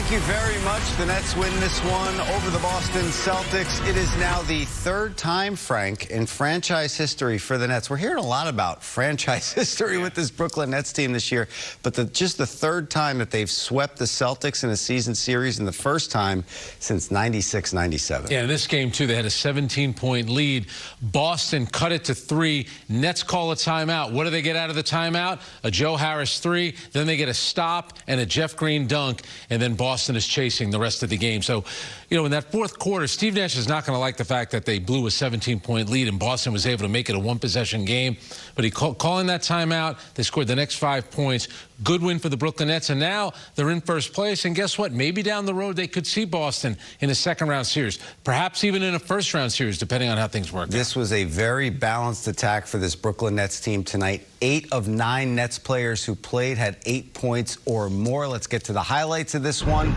Thank you very much. The Nets win this one over the Boston Celtics. It is now the third time, Frank, in franchise history for the Nets. We're hearing a lot about franchise history with this Brooklyn Nets team this year, but just the third time that they've swept the Celtics in a season series, and the first time since 96-97. Yeah, in this game, too, they had a 17-point lead. Boston cut it to 3. Nets call a timeout. What do they get out of the timeout? A Joe Harris 3. Then they get a stop and a Jeff Green dunk, and then Boston is chasing the rest of the game. So, you know, in that fourth quarter, Steve Nash is not going to like the fact that they blew a 17-point lead and Boston was able to make it a one-possession game. But he calling that timeout, they scored the next 5 points. Good win for the Brooklyn Nets, and now they're in first place. And guess what? Maybe down the road they could see Boston in a second-round series, perhaps even in a first-round series, depending on how things work. This was a very balanced attack for this Brooklyn Nets team tonight. 8 of 9 Nets players who played had 8 points or more. Let's get to the highlights of this one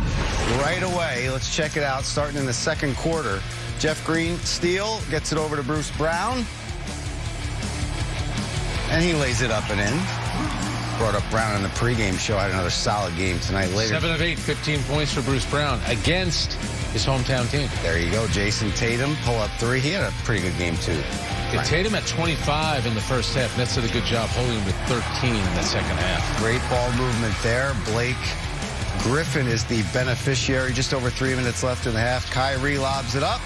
right away. Let's check it out, starting in the second quarter. Jeff Green steal, gets it over to Bruce Brown, and he lays it up and in. Brought up Brown in the pregame show. Had another solid game tonight. Later, 7 of 8, 15 points for Bruce Brown against his hometown team. There you go. Jayson Tatum, pull-up 3. He had a pretty good game, too. Yeah, Tatum at 25 in the first half. Nets did a good job holding him to 13 in the second half. Great ball movement there. Blake Griffin is the beneficiary. Just over 3 minutes left in the half. Kyrie lobs it up.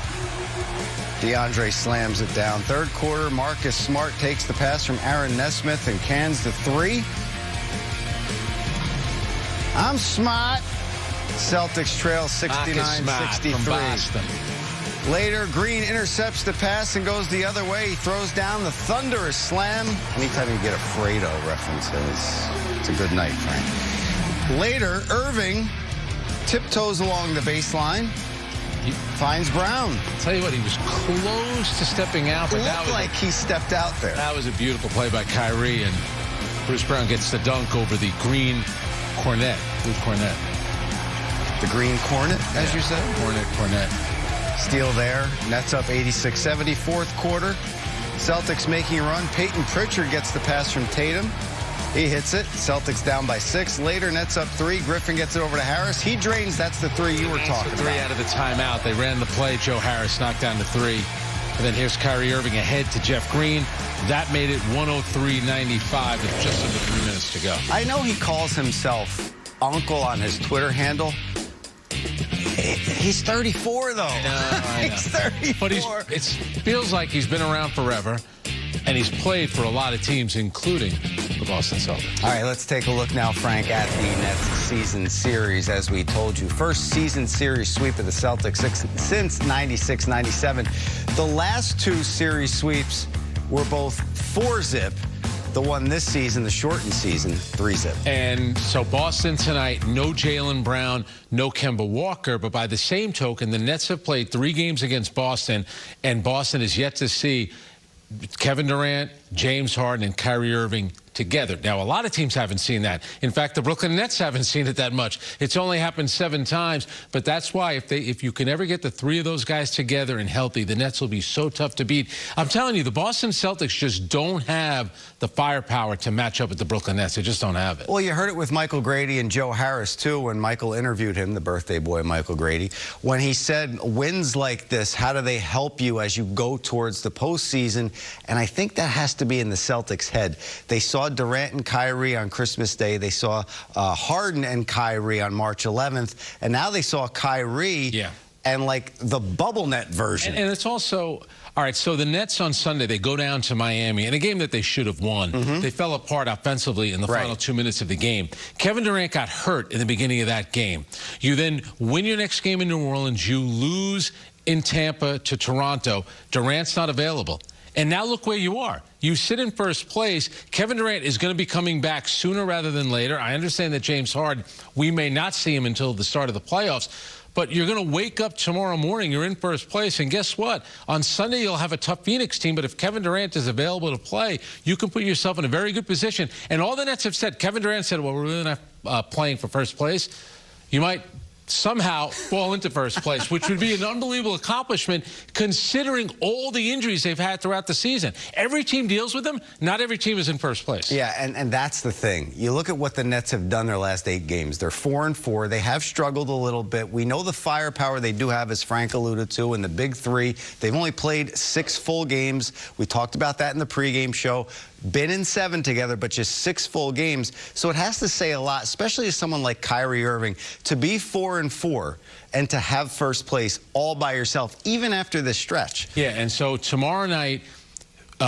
DeAndre slams it down. Third quarter, Marcus Smart takes the pass from Aaron Nesmith and cans the 3. I'm smart. Celtics trail 69-63. Later, Green intercepts the pass and goes the other way. He throws down the thunderous slam. Anytime you get a Fredo references, it's a good night, Frank. Later, Irving tiptoes along the baseline. He finds Brown. I'll tell you what, he was close to stepping out, but that was like he stepped out there. That was a beautiful play by Kyrie, and Bruce Brown gets the dunk over the green cornet. Blue cornet. The green cornet, as you said? Cornet. Steal there. Nets up 86-70. Fourth quarter. Celtics making a run. Peyton Pritchard gets the pass from Tatum. He hits it. Celtics down by 6. Later, Nets up 3. Griffin gets it over to Harris. He drains. That's the 3 you were talking about. 3 out of the timeout. They ran the play. Joe Harris knocked down the 3. And then here's Kyrie Irving ahead to Jeff Green. That made it 103-95 with just under 3 minutes to go. I know he calls himself Uncle on his Twitter handle. He's 34, though. I know. He's 34. But it feels like he's been around forever, and he's played for a lot of teams, including the Boston Celtics. All right, let's take a look now, Frank, at the Nets season series. As we told you, first season series sweep of the Celtics since 96-97. The last 2 series sweeps were both 4-zip. The one this season, the shortened season, 3-zip. And so Boston tonight, no Jaylen Brown, no Kemba Walker. But by the same token, the Nets have played 3 games against Boston, and Boston is yet to see Kevin Durant, James Harden, and Kyrie Irving together. Now, a lot of teams haven't seen that. In fact, the Brooklyn Nets haven't seen it that much. It's only happened 7 times, but that's why if you can ever get the 3 of those guys together and healthy, the Nets will be so tough to beat. I'm telling you, the Boston Celtics just don't have the firepower to match up with the Brooklyn Nets. They just don't have it. Well, you heard it with Michael Grady and Joe Harris, too, when Michael interviewed him, the birthday boy Michael Grady, when he said, wins like this, how do they help you as you go towards the postseason? And I think that has to be in the Celtics' head. They saw Durant and Kyrie on Christmas Day. They saw Harden and Kyrie on March 11th. And now they saw Kyrie and, like, the bubble net version. And it's also... All right, so the Nets on Sunday, they go down to Miami in a game that they should have won. They fell apart offensively in the final 2 minutes of the game. Kevin Durant got hurt in the beginning of that game. You then win your next game in New Orleans. You lose in Tampa to Toronto. Durant's not available. And now look where you are. You sit in first place. Kevin Durant is going to be coming back sooner rather than later. I understand that James Harden, we may not see him until the start of the playoffs. But you're going to wake up tomorrow morning, you're in first place, and guess what? On Sunday, you'll have a tough Phoenix team, but if Kevin Durant is available to play, you can put yourself in a very good position. And all the Nets have said, Kevin Durant said, well, we're really not playing for first place. You might somehow fall into first place, which would be an unbelievable accomplishment considering all the injuries they've had throughout the season. Every team deals with them. Not every team is in first place. Yeah, and that's the thing. You look at what the Nets have done their last 8 games. They're 4-4. They have struggled a little bit. We know the firepower they do have, as Frank alluded to, in the big 3. They've only played 6 full games. We talked about that in the pregame show. Been in 7 together, but just 6 full games. So it has to say a lot, especially as someone like Kyrie Irving, to be 4-4 and to have first place all by yourself, even after this stretch. Yeah, and so tomorrow night,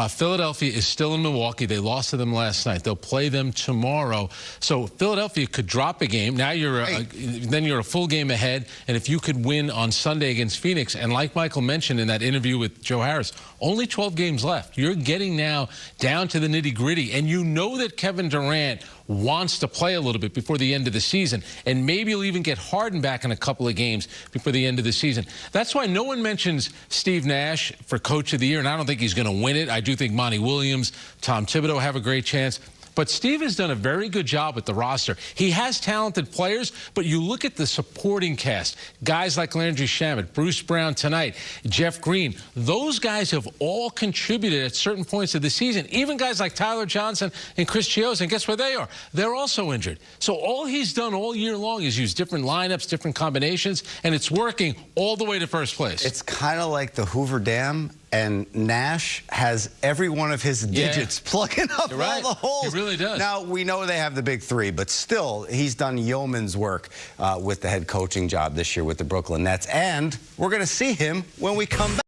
Philadelphia is still in Milwaukee. They lost to them last night. They'll play them tomorrow. So Philadelphia could drop a game. Now then you're a full game ahead. And if you could win on Sunday against Phoenix, and like Michael mentioned in that interview with Joe Harris, only 12 games left. You're getting now down to the nitty-gritty. And you know that Kevin Durant wants to play a little bit before the end of the season. And maybe he'll even get Harden back in a couple of games before the end of the season. That's why no one mentions Steve Nash for Coach of the Year, and I don't think he's going to win it. I do think Monty Williams, Tom Thibodeau have a great chance. But Steve has done a very good job with the roster. He has talented players, but you look at the supporting cast, guys like Landry Shamet, Bruce Brown tonight, Jeff Green, those guys have all contributed at certain points of the season. Even guys like Tyler Johnson and Chris Chiozza, and guess where they are? They're also injured. So all he's done all year long is use different lineups, different combinations, and it's working all the way to first place. It's kind of like the Hoover Dam. And Nash has every one of his digits plugging up all the holes. He really does. Now, we know they have the big 3, but still, he's done yeoman's work with the head coaching job this year with the Brooklyn Nets. And we're going to see him when we come back.